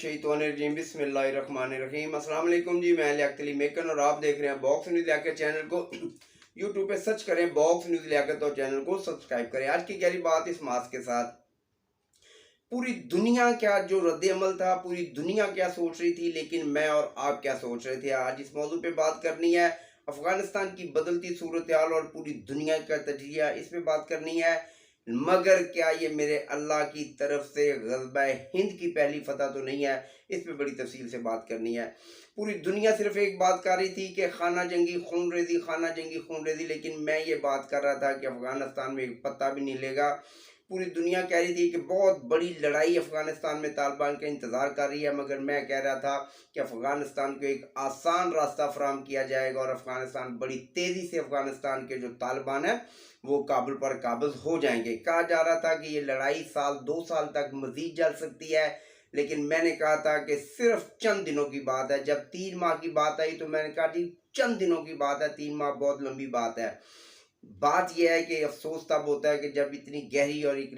मिनशैतानिर्रजीम बिस्मिल्लाहिर्रहमानिर्रहीम। अस्सलाम वालेकुम जी, मैं लियाकत अली मेकन और आप देख रहे हैं बॉक्स न्यूज़ लियाकत। चैनल को यूट्यूब पे सर्च करें बॉक्स न्यूज़ लियाकत और चैनल को सब्सक्राइब करें। आज की गहरी बात इस मास के साथ, पूरी दुनिया क्या जो रद्द अमल था, पूरी दुनिया क्या सोच रही थी, लेकिन मैं और आप क्या सोच रहे थे, आज इस मौजू पे बात करनी है। अफगानिस्तान की बदलती सूरत हाल और पूरी दुनिया का तजिया, इस पे बात करनी है। मगर क्या ये मेरे अल्लाह की तरफ से ग़ज़बा हिंद की पहली फतह तो नहीं है, इस पे बड़ी तफसील से बात करनी है। पूरी दुनिया सिर्फ एक बात कर रही थी कि खाना जंगी खून रेजी, खाना जंगी खून रेजी, लेकिन मैं ये बात कर रहा था कि अफगानिस्तान में एक पत्ता भी नहीं लेगा। पूरी दुनिया कह रही थी कि बहुत बड़ी लड़ाई अफगानिस्तान में तालिबान का इंतज़ार कर रही है, मगर मैं कह रहा था कि अफगानिस्तान को एक आसान रास्ता फराहम किया जाएगा और अफगानिस्तान बड़ी तेज़ी से, अफगानिस्तान के जो तालिबान है वो काबुल पर काबिज हो जाएंगे। कहा जा रहा था कि ये लड़ाई साल 2 साल तक मजीद चल सकती है, लेकिन मैंने कहा था कि सिर्फ चंद दिनों की बात है। जब 3 माह की बात आई तो मैंने कहा जी चंद दिनों की बात है, 3 माह बहुत लंबी बात है। बात यह है कि अफसोस तब होता है कि जब इतनी गहरी और एक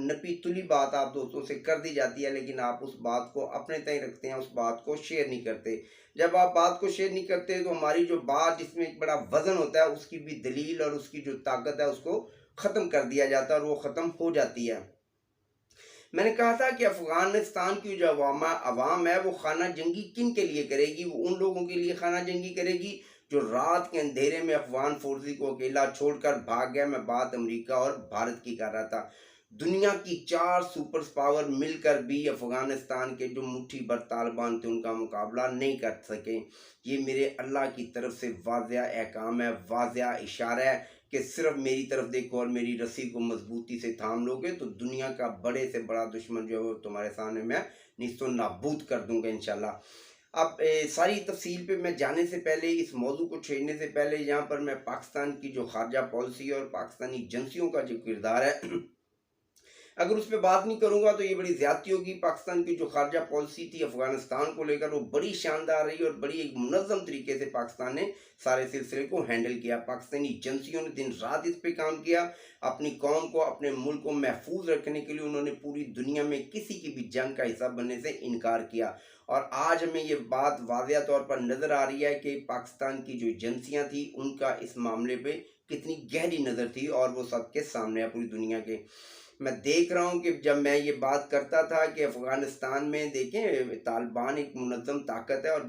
नपी तुली बात आप दोस्तों से कर दी जाती है, लेकिन आप उस बात को अपने तय रखते हैं, उस बात को शेयर नहीं करते। जब आप बात को शेयर नहीं करते तो हमारी जो बात जिसमें एक बड़ा वजन होता है, उसकी भी दलील और उसकी जो ताकत है उसको ख़त्म कर दिया जाता है और वो ख़त्म हो जाती है। मैंने कहा था कि अफगानिस्तान की जो अवाम है वो खाना जंगी किन के लिए करेगी? वो उन लोगों के लिए खाना जंगी करेगी जो रात के अंधेरे में अफगान फौजी को अकेला छोड़कर भाग गया। मैं बात अमेरिका और भारत की कर रहा था। दुनिया की 4 सुपर पावर मिलकर भी अफगानिस्तान के जो मुट्ठी भर तालिबान थे उनका मुकाबला नहीं कर सके। ये मेरे अल्लाह की तरफ से वाज़िया अहकाम है, वाज़िया इशारा है कि सिर्फ मेरी तरफ देखो और मेरी रस्सी को मजबूती से थाम लोगे तो दुनिया का बड़े से बड़ा दुश्मन जो है वो तुम्हारे सामने मैं निस्तो नाबूद कर दूंगा इंशाल्लाह। अब सारी तफसील पे मैं जाने से पहले, इस मौजू को छेड़ने से पहले, यहाँ पर मैं पाकिस्तान की जो खारजा पॉलिसी और पाकिस्तानी एजेंसियों का जो किरदार है अगर उस पर बात नहीं करूँगा तो ये बड़ी ज़्यादती होगी। पाकिस्तान की जो खारजा पॉलिसी थी अफ़गानिस्तान को लेकर वो बड़ी शानदार रही और बड़ी एक मुनज़्ज़म तरीके से पाकिस्तान ने सारे सिलसिले को हैंडल किया। पाकिस्तानी एजेंसियों ने दिन रात इस पे काम किया। अपनी कौम को, अपने मुल्क को महफूज रखने के लिए उन्होंने पूरी दुनिया में किसी की भी जंग का हिस्सा बनने से इनकार किया। और आज हमें ये बात वाज़िया तौर पर नज़र आ रही है कि पाकिस्तान की जो एजेंसियाँ थी उनका इस मामले पर कितनी गहरी नज़र थी और वो सबके सामने है पूरी दुनिया के। मैं देख रहा हूँ कि जब मैं ये बात करता था कि अफ़गानिस्तान में देखें तालिबान एक मुनज़्ज़म ताकत है और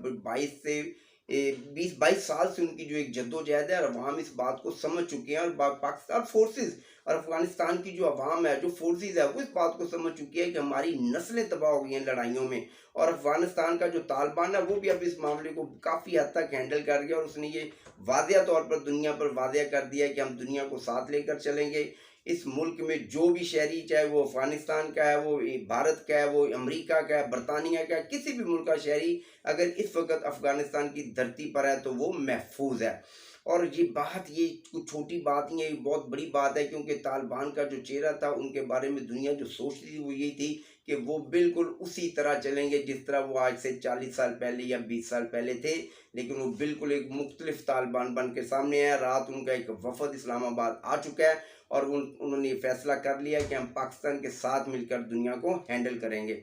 20-22 साल से उनकी जो एक जद्दोजहद है और अवाम इस बात को समझ चुके हैं। और पाकिस्तान फोर्सेस और अफ़गानिस्तान की जो अवाम है, जो फोर्सेस है, वो इस बात को समझ चुकी है कि हमारी नस्लें तबाह हो गई हैं लड़ाइयों में। और अफ़गानिस्तान का जो तालिबान है वो भी अब इस मामले को काफ़ी हद तक हैंडल कर गया और उसने ये वाज़िया तौर पर दुनिया पर वाज़िया कर दिया कि हम दुनिया को साथ लेकर चलेंगे। इस मुल्क में जो भी शहरी, चाहे वो अफ़गानिस्तान का है, वो भारत का है, वो अमेरिका का है, बरतानिया का है, किसी भी मुल्क का शहरी अगर इस वक्त अफ़गानिस्तान की धरती पर है तो वो महफूज है। और ये बात, ये कुछ छोटी बात नहीं है, ये बहुत बड़ी बात है, क्योंकि तालिबान का जो चेहरा था उनके बारे में दुनिया जो सोचती थी वो यही थी कि वो बिल्कुल उसी तरह चलेंगे जिस तरह वो आज से 40 साल पहले या 20 साल पहले थे। लेकिन वो बिल्कुल एक मुख्तलिफ तालिबान बन के सामने आया। रात उनका एक वफद इस्लामाबाद आ चुका है और उन्होंने ये फैसला कर लिया कि हम पाकिस्तान के साथ मिलकर दुनिया को हैंडल करेंगे।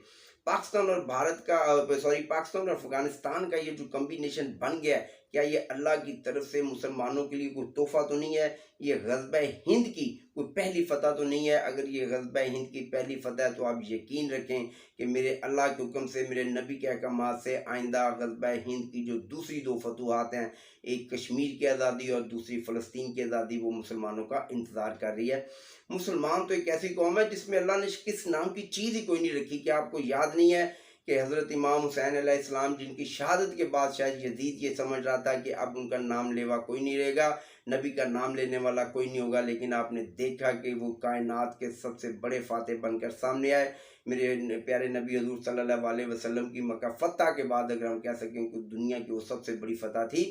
पाकिस्तान और पाकिस्तान और अफगानिस्तान का ये जो कम्बिनेशन बन गया है, क्या ये अल्लाह की तरफ से मुसलमानों के लिए कोई तोहफा तो नहीं है? ये ग़ज़बा हिंद की कोई पहली फतह तो नहीं है? अगर ये ग़ज़बा हिंद की पहली फतह है तो आप यकीन रखें कि मेरे अल्लाह के हुक्म से, मेरे नबी के अहकामात से आइंदा ग़ज़बा हिंद की जो दूसरी 2 फतूहात हैं, एक कश्मीर की आज़ादी और दूसरी फ़लस्तीन की आज़ादी, वो मुसलमानों का इंतज़ार कर रही है। मुसलमान तो एक ऐसी कौम है जिसमें अल्लाह ने किस नाम की चीज़ ही कोई नहीं रखी। कि आपको याद नहीं है कि हज़रत इमाम हुसैन अलैहिस्सलाम जिनकी शहादत के बाद शायद यजीद ये समझ रहा था कि अब उनका नाम लेवा कोई नहीं रहेगा, नबी का नाम लेने वाला कोई नहीं होगा, लेकिन आपने देखा कि वो कायनात के सबसे बड़े फातेह बनकर सामने आए। मेरे प्यारे नबी हज़ूर सल्लल्लाहु अलैहि वसल्लम की मक्का फ़तह के बाद अगर हम कह सकें कि दुनिया की वो सबसे बड़ी फ़तह थी।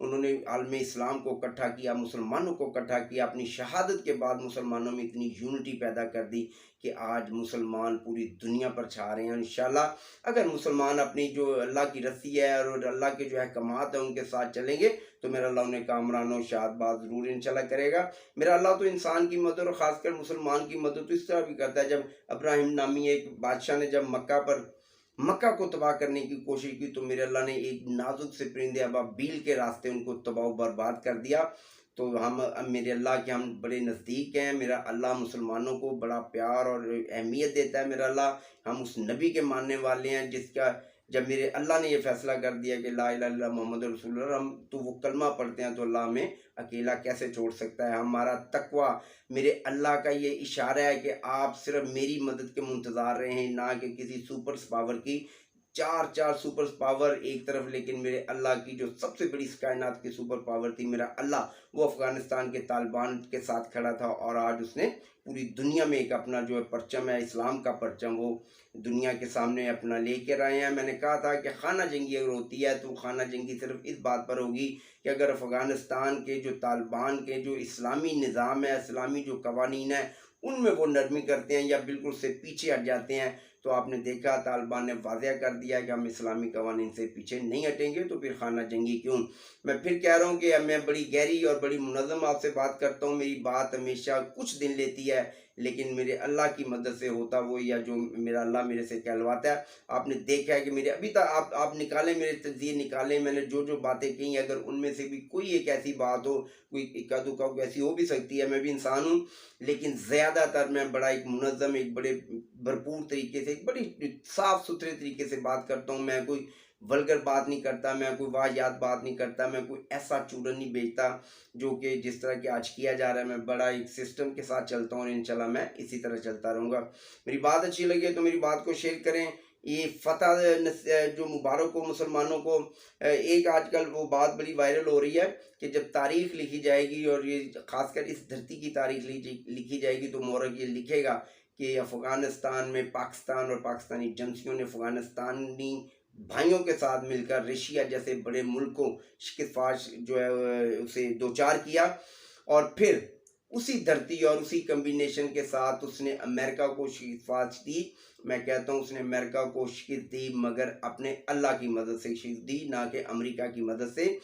उन्होंने आलम इस्लाम को इकट्ठा किया, मुसलमानों को इकट्ठा किया। अपनी शहादत के बाद मुसलमानों में इतनी यूनिटी पैदा कर दी कि आज मुसलमान पूरी दुनिया पर छा रहे हैं। इंशाल्लाह अगर मुसलमान अपनी जो अल्लाह की रस्सी है और अल्लाह के जो अहकामात है उनके साथ चलेंगे तो मेरा अल्लाह उन्हें कामरान और शादबाज ज़रूर इंशाल्लाह करेगा। मेरा अल्लाह तो इंसान की मदद और ख़ासकर मुसलमान की मदद तो इस तरह भी करता है। जब इब्राहिम नामी एक बादशाह ने जब मक्का पर मक्का को तबाह करने की कोशिश की तो मेरे अल्लाह ने एक नाजुक से परिंदे अबाबील के रास्ते उनको तबाह बर्बाद कर दिया। तो हम मेरे अल्लाह के हम बड़े नज़दीक हैं। मेरा अल्लाह मुसलमानों को बड़ा प्यार और अहमियत देता है। मेरा अल्लाह, हम उस नबी के मानने वाले हैं जिसका जब मेरे अल्लाह ने ये फ़ैसला कर दिया कि ला इलाहा इल्लल्लाह मोहम्मद रसूलुल्लाह, हम तो वो कलमा पढ़ते हैं तो अल्लाह हमें अकेला कैसे छोड़ सकता है। हमारा तकवा मेरे अल्लाह का ये इशारा है कि आप सिर्फ मेरी मदद के मुंतज़ार रहें, ना कि किसी सुपर पावर की। चार सुपर पावर एक तरफ, लेकिन मेरे अल्लाह की जो सबसे बड़ी इस कायनात की सुपर पावर थी मेरा अल्लाह, वो अफ़गानिस्तान के तालिबान के साथ खड़ा था। और आज उसने पूरी दुनिया में एक अपना जो है परचम है, इस्लाम का परचम, वो दुनिया के सामने अपना लेकर आए हैं। मैंने कहा था कि खाना जंगी अगर होती है तो खाना जंगी सिर्फ इस बात पर होगी कि अगर अफ़गानिस्तान के जो तालिबान के जो इस्लामी निज़ाम है, इस्लामी जो कवानीन है, उनमें वो नरमी करते हैं या बिल्कुल से पीछे हट जाते हैं। तो आपने देखा तालिबान ने वाज़ह कर दिया कि हम इस्लामी कवानीन से पीछे नहीं हटेंगे, तो फिर खाना जंगी क्यों। मैं फिर कह रहा हूँ कि मैं बड़ी गहरी और बड़ी मुनज़्ज़म आपसे बात करता हूँ। मेरी बात हमेशा कुछ दिन लेती है, लेकिन मेरे अल्लाह की मदद से होता वो, या जो मेरा अल्लाह मेरे से कहलवाता है। आपने देखा है कि मेरे अभी तक आप निकालें, मेरे तज़किरे निकालें, मैंने जो जो बातें कही, अगर उनमें से भी कोई एक ऐसी बात हो, कोई इक्का दुक्का ऐसी हो भी सकती है, मैं भी इंसान हूँ, लेकिन ज़्यादातर मैं बड़ा एक मुनज़्ज़म, एक बड़े भरपूर तरीके से, एक बड़ी साफ़ सुथरे तरीके से बात करता हूँ। मैं कोई वल्गर बात नहीं करता, मैं कोई वाहियात बात नहीं करता, मैं कोई ऐसा चूरन नहीं बेचता जो कि जिस तरह के आज किया जा रहा है। मैं बड़ा एक सिस्टम के साथ चलता हूँ और इंशाल्लाह मैं इसी तरह चलता रहूँगा। मेरी बात अच्छी लगी तो मेरी बात को शेयर करें। ये फ़तह जो मुबारक हो मुसलमानों को। एक आजकल वो बात बड़ी वायरल हो रही है कि जब तारीख़ लिखी जाएगी, और ये ख़ासकर इस धरती की तारीख़ लिखी जाएगी, तो मोहर ये लिखेगा कि अफ़गानिस्तान में पाकिस्तान और पाकिस्तानी एजेंसियों ने अफ़गानिस्तानी भाइयों के साथ मिलकर रशिया जैसे बड़े मुल्क को शिकस्त जो है उसे दो चार किया, और फिर उसी धरती और उसी कम्बिनेशन के साथ उसने अमेरिका को शिकस्त दी। मैं कहता हूँ उसने अमेरिका को शिकस्त दी, मगर अपने अल्लाह की मदद से शिकस्त दी, ना कि अमेरिका की मदद से।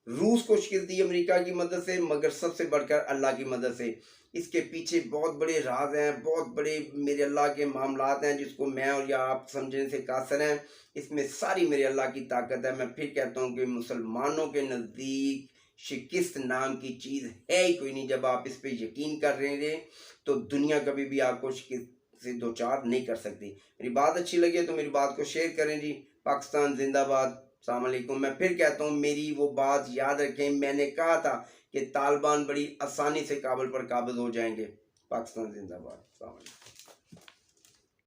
रूस को शिकस्त दी अमेरिका की मदद से, मगर सबसे बढ़कर अल्लाह की मदद से। इसके पीछे बहुत बड़े राज हैं, बहुत बड़े मेरे अल्लाह के मामलात हैं, जिसको मैं और या आप समझने से कासर हैं। इसमें सारी मेरे अल्लाह की ताकत है। मैं फिर कहता हूँ कि मुसलमानों के नज़दीक शिकस्त नाम की चीज़ है ही कोई नहीं। जब आप इस पर यकीन कर रहे हैं तो दुनिया कभी भी आपको शिकस्त से दो चार नहीं कर सकती। मेरी बात अच्छी लगी तो मेरी बात को शेयर करें जी। पाकिस्तान जिंदाबाद। अस्सलाम वालेकुम। मैं फिर कहता हूँ, मेरी वो बात याद रखें, मैंने कहा था कि तालिबान बड़ी आसानी से काबुल पर काबिज हो जाएंगे। पाकिस्तान जिंदाबाद। अस्सलाम वालेकुम।